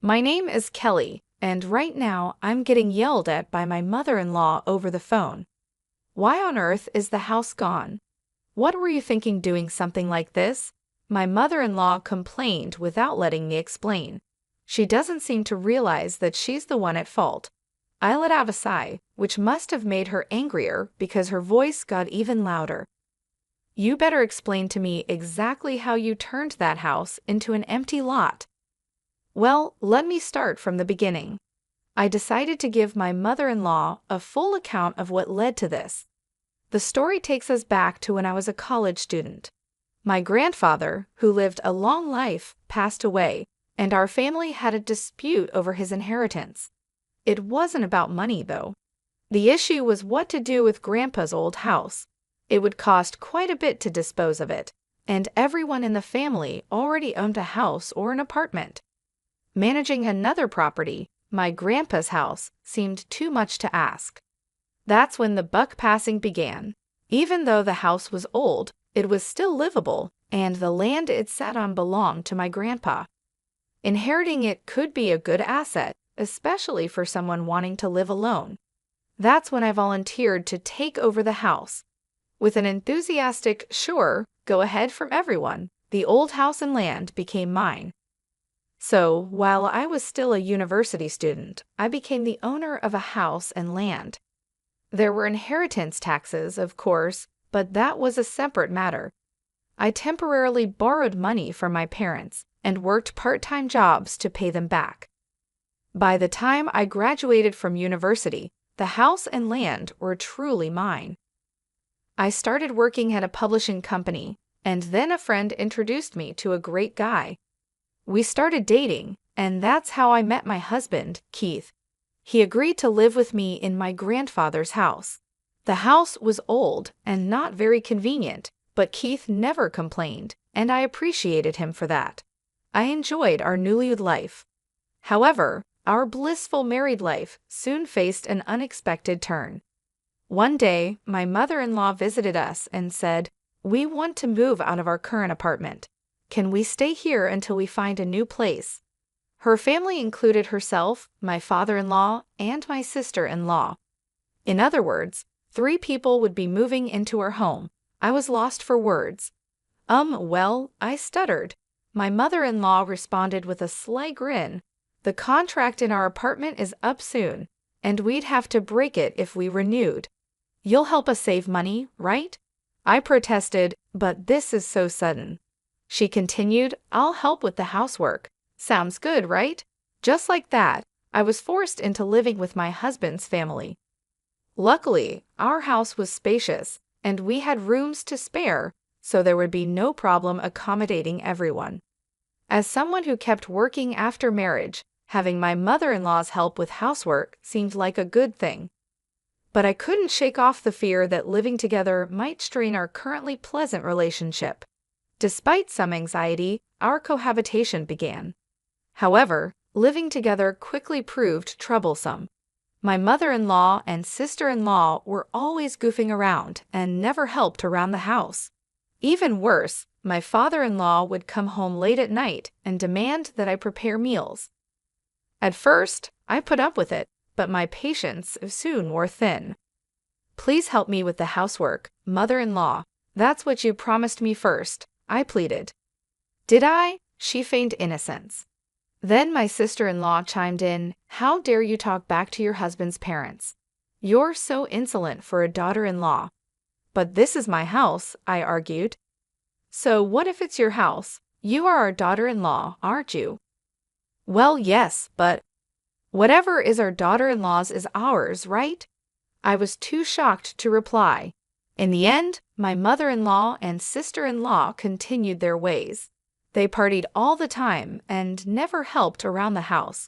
My name is Kelly, and right now I'm getting yelled at by my mother-in-law over the phone. Why on earth is the house gone? What were you thinking doing something like this? My mother-in-law complained without letting me explain. She doesn't seem to realize that she's the one at fault. I let out a sigh, which must have made her angrier because her voice got even louder. You better explain to me exactly how you turned that house into an empty lot. Well, let me start from the beginning. I decided to give my mother-in-law a full account of what led to this. The story takes us back to when I was a college student. My grandfather, who lived a long life, passed away, and our family had a dispute over his inheritance. It wasn't about money, though. The issue was what to do with Grandpa's old house. It would cost quite a bit to dispose of it, and everyone in the family already owned a house or an apartment. Managing another property, my grandpa's house, seemed too much to ask. That's when the buck passing began. Even though the house was old, it was still livable, and the land it sat on belonged to my grandpa. Inheriting it could be a good asset, especially for someone wanting to live alone. That's when I volunteered to take over the house. With an enthusiastic, "Sure, go ahead" from everyone, the old house and land became mine. So, while I was still a university student, I became the owner of a house and land. There were inheritance taxes, of course, but that was a separate matter. I temporarily borrowed money from my parents and worked part-time jobs to pay them back. By the time I graduated from university, the house and land were truly mine. I started working at a publishing company, and then a friend introduced me to a great guy. We started dating, and that's how I met my husband, Keith. He agreed to live with me in my grandfather's house. The house was old and not very convenient, but Keith never complained, and I appreciated him for that. I enjoyed our newlywed life. However, our blissful married life soon faced an unexpected turn. One day, my mother-in-law visited us and said, "We want to move out of our current apartment. Can we stay here until we find a new place?" Her family included herself, my father-in-law, and my sister-in-law. In other words, 3 people would be moving into our home. I was lost for words. Well, I stuttered. My mother-in-law responded with a sly grin. "The contract in our apartment is up soon, and we'd have to break it if we renewed. You'll help us save money, right?" I protested, "But this is so sudden." She continued, "I'll help with the housework. Sounds good, right?" Just like that, I was forced into living with my husband's family. Luckily, our house was spacious, and we had rooms to spare, so there would be no problem accommodating everyone. As someone who kept working after marriage, having my mother-in-law's help with housework seemed like a good thing. But I couldn't shake off the fear that living together might strain our currently pleasant relationship. Despite some anxiety, our cohabitation began. However, living together quickly proved troublesome. My mother-in-law and sister-in-law were always goofing around and never helped around the house. Even worse, my father-in-law would come home late at night and demand that I prepare meals. At first, I put up with it, but my patience soon wore thin. "Please help me with the housework, mother-in-law. That's what you promised me first," I pleaded. "Did I?" She feigned innocence. Then my sister-in-law chimed in, "How dare you talk back to your husband's parents? You're so insolent for a daughter-in-law." "But this is my house," I argued. "So what if it's your house? You are our daughter-in-law, aren't you?" "Well, yes, but whatever is our daughter-in-law's is ours, right?" I was too shocked to reply. In the end, my mother-in-law and sister-in-law continued their ways. They partied all the time and never helped around the house.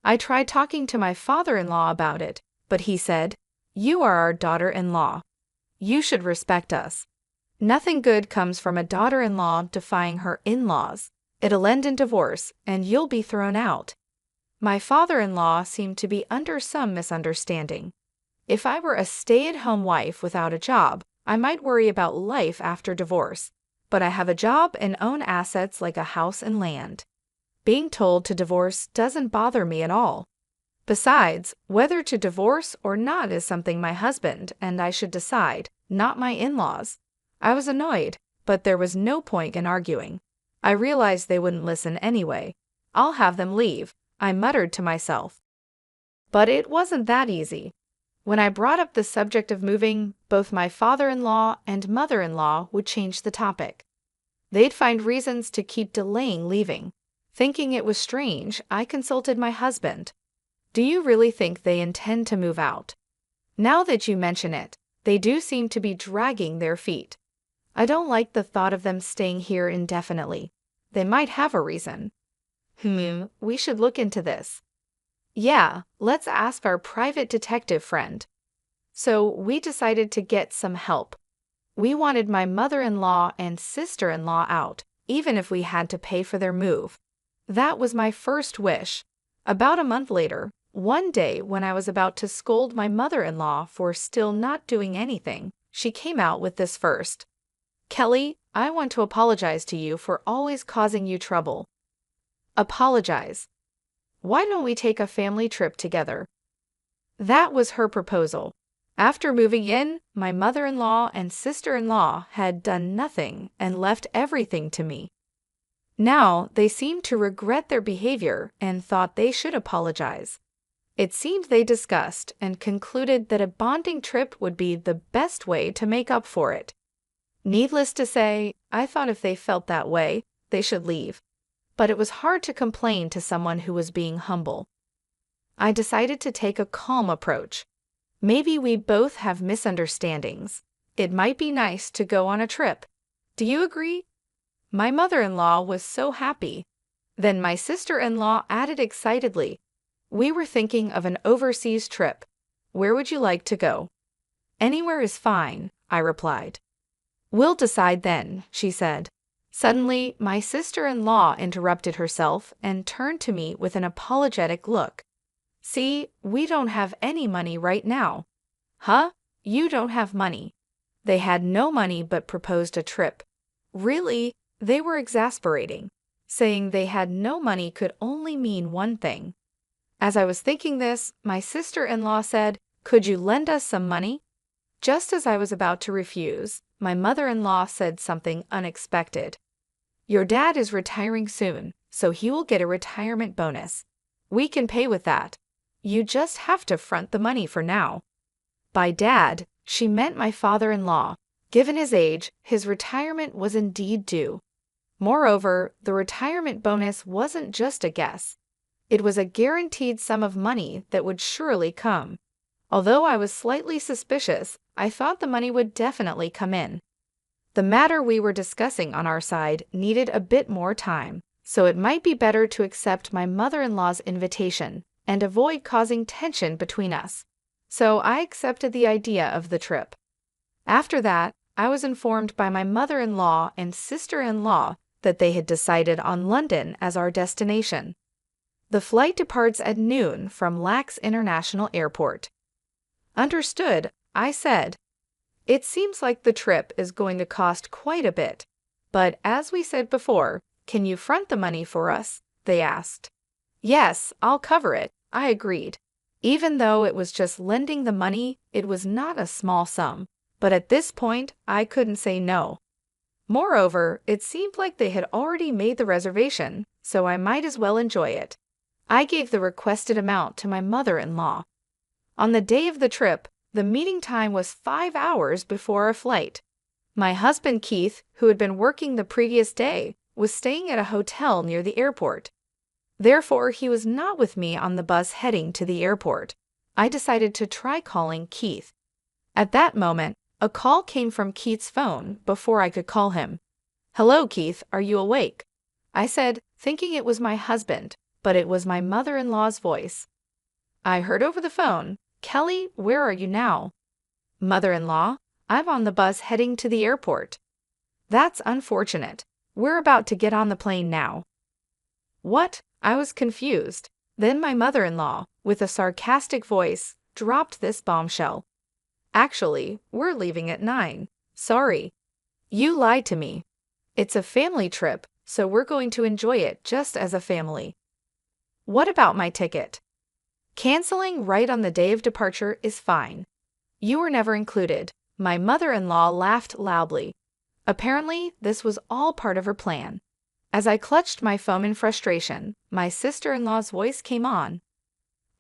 I tried talking to my father-in-law about it, but he said, "You are our daughter-in-law. You should respect us." Nothing good comes from a daughter-in-law defying her in-laws. It'll end in divorce, and you'll be thrown out. My father-in-law seemed to be under some misunderstanding. If I were a stay-at-home wife without a job, I might worry about life after divorce. But I have a job and own assets like a house and land. Being told to divorce doesn't bother me at all. Besides, whether to divorce or not is something my husband and I should decide, not my in-laws. I was annoyed, but there was no point in arguing. I realized they wouldn't listen anyway. I'll have them leave, I muttered to myself. But it wasn't that easy. When I brought up the subject of moving, both my father-in-law and mother-in-law would change the topic. They'd find reasons to keep delaying leaving. Thinking it was strange, I consulted my husband. Do you really think they intend to move out? Now that you mention it, they do seem to be dragging their feet. I don't like the thought of them staying here indefinitely. They might have a reason. We should look into this. Yeah, let's ask our private detective friend. So we decided to get some help. We wanted my mother-in-law and sister-in-law out, even if we had to pay for their move. That was my first wish. About a month later, one day when I was about to scold my mother-in-law for still not doing anything, she came out with this first. Kelly, I want to apologize to you for always causing you trouble. Apologize. Why don't we take a family trip together? That was her proposal. After moving in, my mother-in-law and sister-in-law had done nothing and left everything to me. Now they seemed to regret their behavior and thought they should apologize. It seemed they discussed and concluded that a bonding trip would be the best way to make up for it. Needless to say, I thought if they felt that way, they should leave. But it was hard to complain to someone who was being humble. I decided to take a calm approach. Maybe we both have misunderstandings. It might be nice to go on a trip. Do you agree? My mother-in-law was so happy. Then my sister-in-law added excitedly, we were thinking of an overseas trip. Where would you like to go? Anywhere is fine, I replied. We'll decide then, she said. Suddenly, my sister-in-law interrupted herself and turned to me with an apologetic look. See, we don't have any money right now. Huh? You don't have money. They had no money but proposed a trip. Really? They were exasperating. Saying they had no money could only mean one thing. As I was thinking this, my sister-in-law said, could you lend us some money? Just as I was about to refuse, my mother-in-law said something unexpected. Your dad is retiring soon, so he will get a retirement bonus. We can pay with that. You just have to front the money for now. By dad, she meant my father-in-law. Given his age, his retirement was indeed due. Moreover, the retirement bonus wasn't just a guess. It was a guaranteed sum of money that would surely come. Although I was slightly suspicious, I thought the money would definitely come in. The matter we were discussing on our side needed a bit more time, so it might be better to accept my mother-in-law's invitation and avoid causing tension between us. So I accepted the idea of the trip. After that, I was informed by my mother-in-law and sister-in-law that they had decided on London as our destination. The flight departs at noon from Lax International Airport. Understood, I said. It seems like the trip is going to cost quite a bit. But as we said before, can you front the money for us? They asked. Yes, I'll cover it, I agreed. Even though it was just lending the money, it was not a small sum. But at this point, I couldn't say no. Moreover, it seemed like they had already made the reservation, so I might as well enjoy it. I gave the requested amount to my mother-in-law. On the day of the trip, the meeting time was 5 hours before our flight. My husband Keith, who had been working the previous day, was staying at a hotel near the airport. Therefore, he was not with me on the bus heading to the airport. I decided to try calling Keith. At that moment, a call came from Keith's phone before I could call him. Hello, Keith, are you awake? I said, thinking it was my husband, but it was my mother-in-law's voice. I heard over the phone, Kelly, where are you now? Mother-in-law, I'm on the bus heading to the airport. That's unfortunate. We're about to get on the plane now. What? I was confused. Then my mother-in-law, with a sarcastic voice, dropped this bombshell. Actually, we're leaving at 9. Sorry. You lied to me. It's a family trip, so we're going to enjoy it just as a family. What about my ticket? Canceling right on the day of departure is fine. You were never included. My mother-in-law laughed loudly. Apparently, this was all part of her plan. As I clutched my phone in frustration, my sister-in-law's voice came on.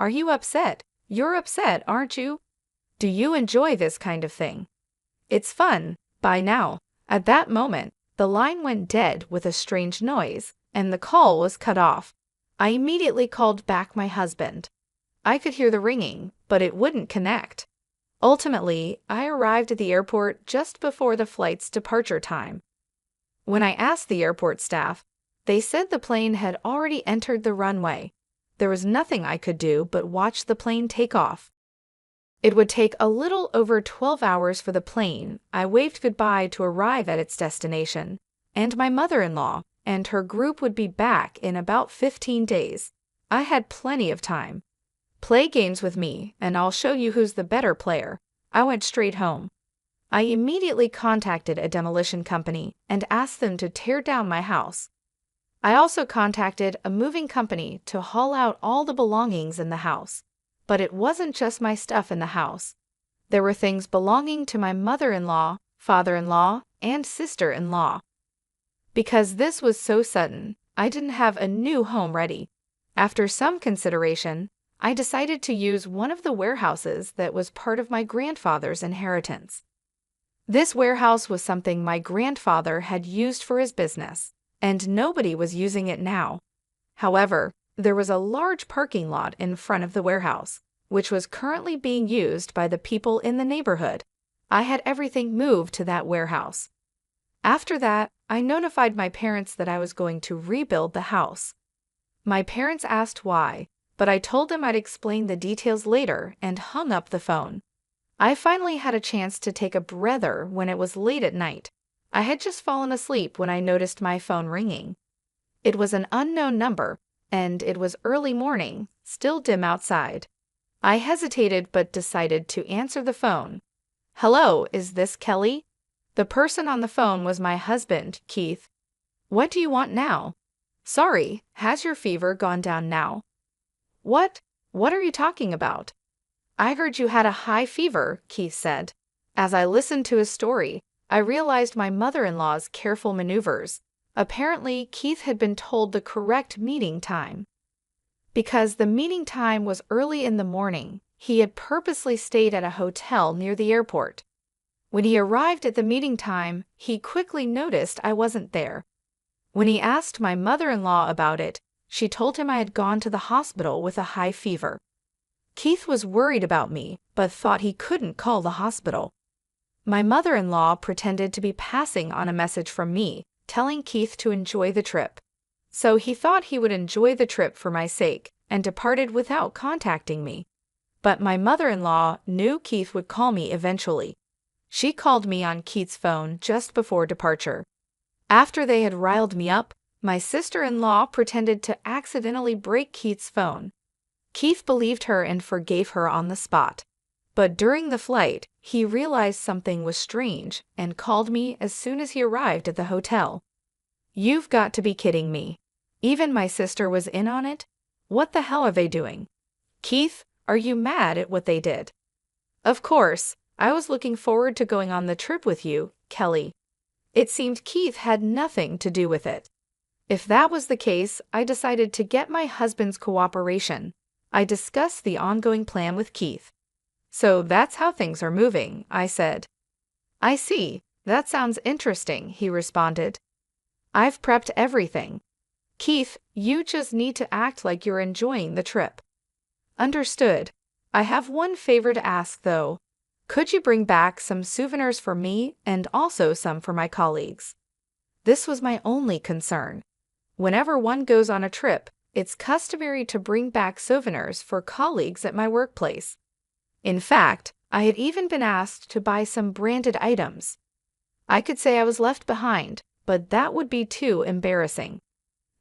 Are you upset? You're upset, aren't you? Do you enjoy this kind of thing? It's fun, by now. At that moment, the line went dead with a strange noise, and the call was cut off. I immediately called back my husband. I could hear the ringing, but it wouldn't connect. Ultimately, I arrived at the airport just before the flight's departure time. When I asked the airport staff, they said the plane had already entered the runway. There was nothing I could do but watch the plane take off. It would take a little over 12 hours for the plane. I waved goodbye to arrive at its destination, and my mother-in-law and her group would be back in about 15 days. I had plenty of time. Play games with me, and I'll show you who's the better player. I went straight home. I immediately contacted a demolition company and asked them to tear down my house. I also contacted a moving company to haul out all the belongings in the house. But it wasn't just my stuff in the house. There were things belonging to my mother-in-law, father-in-law, and sister-in-law. Because this was so sudden, I didn't have a new home ready. After some consideration, I decided to use one of the warehouses that was part of my grandfather's inheritance. This warehouse was something my grandfather had used for his business, and nobody was using it now. However, there was a large parking lot in front of the warehouse, which was currently being used by the people in the neighborhood. I had everything moved to that warehouse. After that, I notified my parents that I was going to rebuild the house. My parents asked why, but I told them I'd explain the details later and hung up the phone. I finally had a chance to take a breather when it was late at night. I had just fallen asleep when I noticed my phone ringing. It was an unknown number, and it was early morning, still dim outside. I hesitated but decided to answer the phone. Hello, is this Kelly? The person on the phone was my husband, Keith. What do you want now? Sorry, has your fever gone down now? What? What are you talking about? I heard you had a high fever, Keith said. As I listened to his story, I realized my mother-in-law's careful maneuvers. Apparently, Keith had been told the correct meeting time. Because the meeting time was early in the morning, he had purposely stayed at a hotel near the airport. When he arrived at the meeting time, he quickly noticed I wasn't there. When he asked my mother-in-law about it, she told him I had gone to the hospital with a high fever. Keith was worried about me, but thought he couldn't call the hospital. My mother-in-law pretended to be passing on a message from me, telling Keith to enjoy the trip. So he thought he would enjoy the trip for my sake, and departed without contacting me. But my mother-in-law knew Keith would call me eventually. She called me on Keith's phone just before departure. After they had riled me up, my sister-in-law pretended to accidentally break Keith's phone. Keith believed her and forgave her on the spot. But during the flight, he realized something was strange and called me as soon as he arrived at the hotel. You've got to be kidding me. Even my sister was in on it? What the hell are they doing? Keith, are you mad at what they did? Of course, I was looking forward to going on the trip with you, Kelly. It seemed Keith had nothing to do with it. If that was the case, I decided to get my husband's cooperation. I discussed the ongoing plan with Keith. So that's how things are moving, I said. I see. That sounds interesting, he responded. I've prepped everything. Keith, you just need to act like you're enjoying the trip. Understood. I have one favor to ask, though. Could you bring back some souvenirs for me and also some for my colleagues? This was my only concern. Whenever one goes on a trip, it's customary to bring back souvenirs for colleagues at my workplace. In fact, I had even been asked to buy some branded items. I could say I was left behind, but that would be too embarrassing.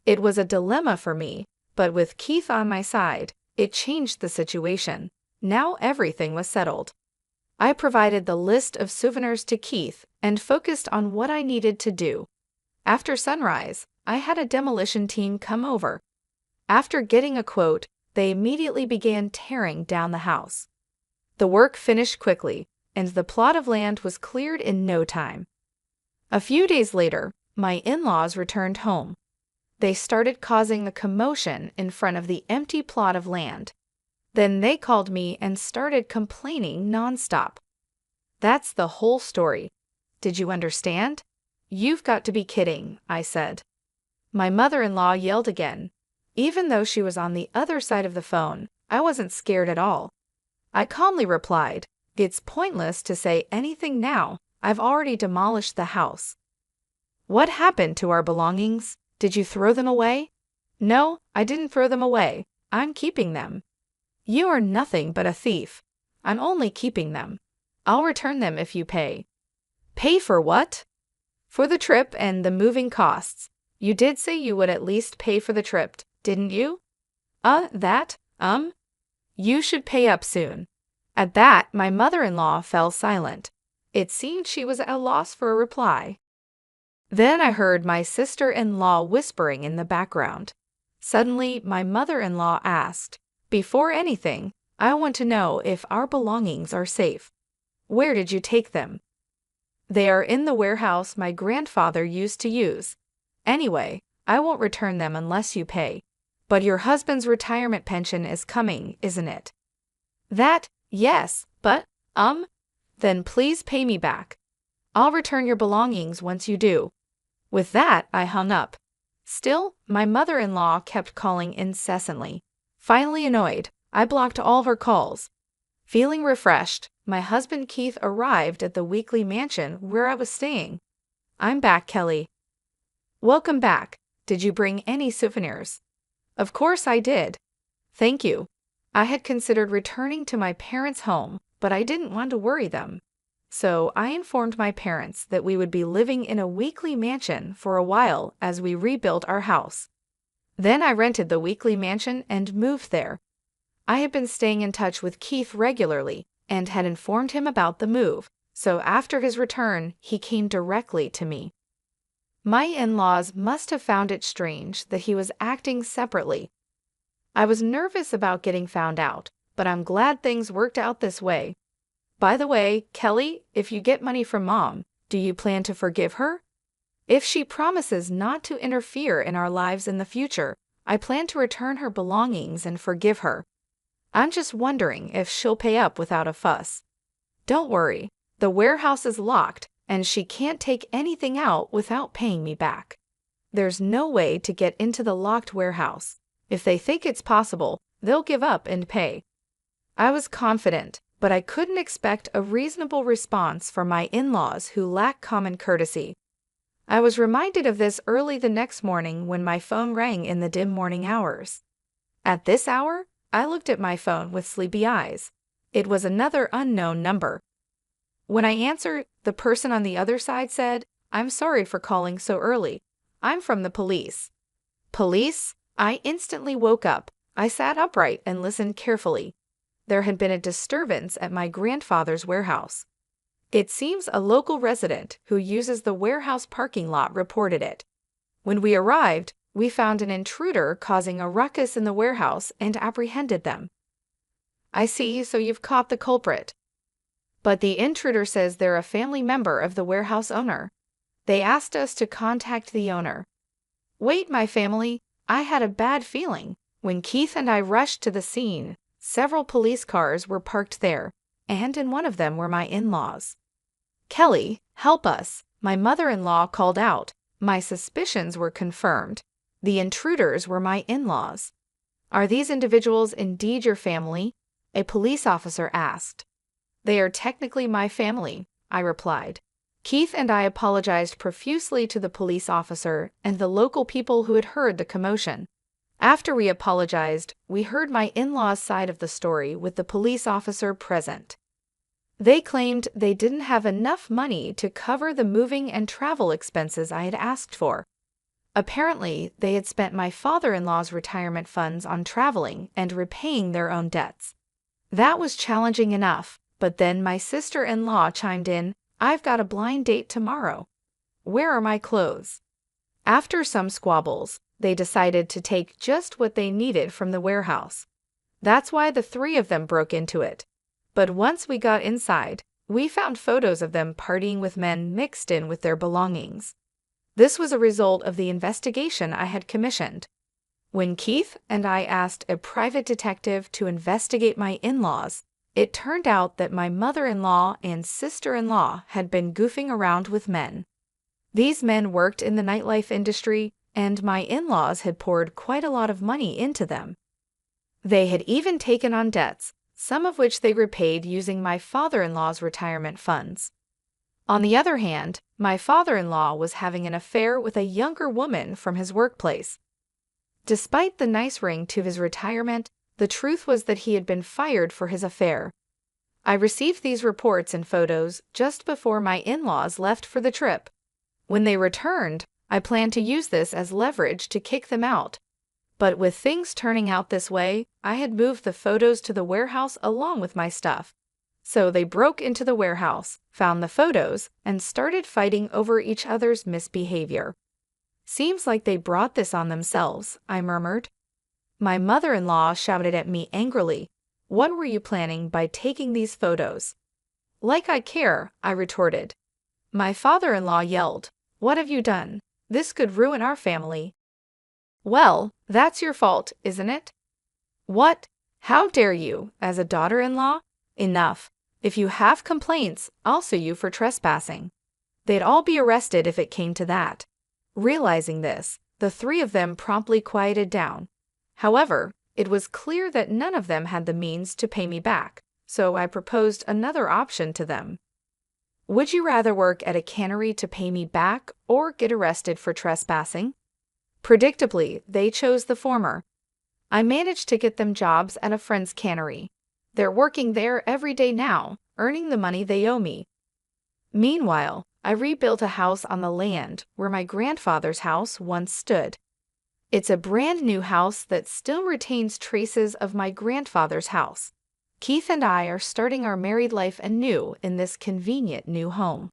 It was a dilemma for me, but with Keith on my side, it changed the situation. Now everything was settled. I provided the list of souvenirs to Keith and focused on what I needed to do. After sunrise, I had a demolition team come over. After getting a quote, they immediately began tearing down the house. The work finished quickly, and the plot of land was cleared in no time. A few days later, my in-laws returned home. They started causing a commotion in front of the empty plot of land. Then they called me and started complaining nonstop. That's the whole story. Did you understand? You've got to be kidding, I said. My mother-in-law yelled again. Even though she was on the other side of the phone, I wasn't scared at all. I calmly replied, "It's pointless to say anything now. I've already demolished the house." "What happened to our belongings? Did you throw them away?" "No, I didn't throw them away. I'm keeping them." "You are nothing but a thief. I'm only keeping them. I'll return them if you pay." "Pay for what?" "For the trip and the moving costs. You did say you would at least pay for the trip, didn't you?" That. You should pay up soon." At that, my mother-in-law fell silent. It seemed she was at a loss for a reply. Then I heard my sister-in-law whispering in the background. Suddenly, my mother-in-law asked, "Before anything, I want to know if our belongings are safe. Where did you take them?" "They are in the warehouse my grandfather used to use. Anyway, I won't return them unless you pay. But your husband's retirement pension is coming, isn't it?" "That, yes, but, Then please pay me back. I'll return your belongings once you do." With that, I hung up. Still, my mother-in-law kept calling incessantly. Finally annoyed, I blocked all of her calls. Feeling refreshed, my husband Keith arrived at the Weekly Mansion where I was staying. "I'm back, Kelly." "Welcome back. Did you bring any souvenirs?" "Of course I did. Thank you. I had considered returning to my parents' home, but I didn't want to worry them. So I informed my parents that we would be living in a Weekly Mansion for a while as we rebuilt our house. Then I rented the Weekly Mansion and moved there. I had been staying in touch with Keith regularly and had informed him about the move, so after his return, he came directly to me. My in-laws must have found it strange that he was acting separately. I was nervous about getting found out, but I'm glad things worked out this way. By the way, Kelly, if you get money from Mom, do you plan to forgive her? If she promises not to interfere in our lives in the future, I plan to return her belongings and forgive her. I'm just wondering if she'll pay up without a fuss. Don't worry, the warehouse is locked, and she can't take anything out without paying me back. There's no way to get into the locked warehouse. If they think it's possible, they'll give up and pay. I was confident, but I couldn't expect a reasonable response from my in-laws who lack common courtesy. I was reminded of this early the next morning when my phone rang in the dim morning hours. At this hour, I looked at my phone with sleepy eyes. It was another unknown number. When I answered, the person on the other side said, "I'm sorry for calling so early. I'm from the police." "Police?" I instantly woke up. I sat upright and listened carefully. There had been a disturbance at my grandfather's warehouse. It seems a local resident who uses the warehouse parking lot reported it. When we arrived, we found an intruder causing a ruckus in the warehouse and apprehended them. "I see, so you've caught the culprit." "But the intruder says they're a family member of the warehouse owner. They asked us to contact the owner." "Wait, my family, I had a bad feeling. When Keith and I rushed to the scene, several police cars were parked there, and in one of them were my in-laws. "Kelly, help us," my mother-in-law called out. My suspicions were confirmed. The intruders were my in-laws. "Are these individuals indeed your family?" a police officer asked. "They are technically my family," I replied. Keith and I apologized profusely to the police officer and the local people who had heard the commotion. After we apologized, we heard my in-laws' side of the story with the police officer present. They claimed they didn't have enough money to cover the moving and travel expenses I had asked for. Apparently, they had spent my father-in-law's retirement funds on traveling and repaying their own debts. That was challenging enough, but then my sister-in-law chimed in, "I've got a blind date tomorrow. Where are my clothes?" After some squabbles, they decided to take just what they needed from the warehouse. That's why the three of them broke into it. But once we got inside, we found photos of them partying with men mixed in with their belongings. This was a result of the investigation I had commissioned. When Keith and I asked a private detective to investigate my in-laws, it turned out that my mother-in-law and sister-in-law had been goofing around with men. These men worked in the nightlife industry, and my in-laws had poured quite a lot of money into them. They had even taken on debts, some of which they repaid using my father-in-law's retirement funds. On the other hand, my father-in-law was having an affair with a younger woman from his workplace. Despite the nice ring to his retirement, the truth was that he had been fired for his affair. I received these reports and photos just before my in-laws left for the trip. When they returned, I planned to use this as leverage to kick them out. But with things turning out this way, I had moved the photos to the warehouse along with my stuff. So they broke into the warehouse, found the photos, and started fighting over each other's misbehavior. "Seems like they brought this on themselves," I murmured. My mother-in-law shouted at me angrily, "What were you planning by taking these photos?" "Like I care," I retorted. My father-in-law yelled, "What have you done? This could ruin our family." "Well, that's your fault, isn't it?" "What? How dare you, as a daughter-in-law? Enough. If you have complaints, I'll sue you for trespassing." They'd all be arrested if it came to that. Realizing this, the three of them promptly quieted down. However, it was clear that none of them had the means to pay me back, so I proposed another option to them. "Would you rather work at a cannery to pay me back or get arrested for trespassing?" Predictably, they chose the former. I managed to get them jobs at a friend's cannery. They're working there every day now, earning the money they owe me. Meanwhile, I rebuilt a house on the land where my grandfather's house once stood. It's a brand new house that still retains traces of my grandfather's house. Keith and I are starting our married life anew in this convenient new home.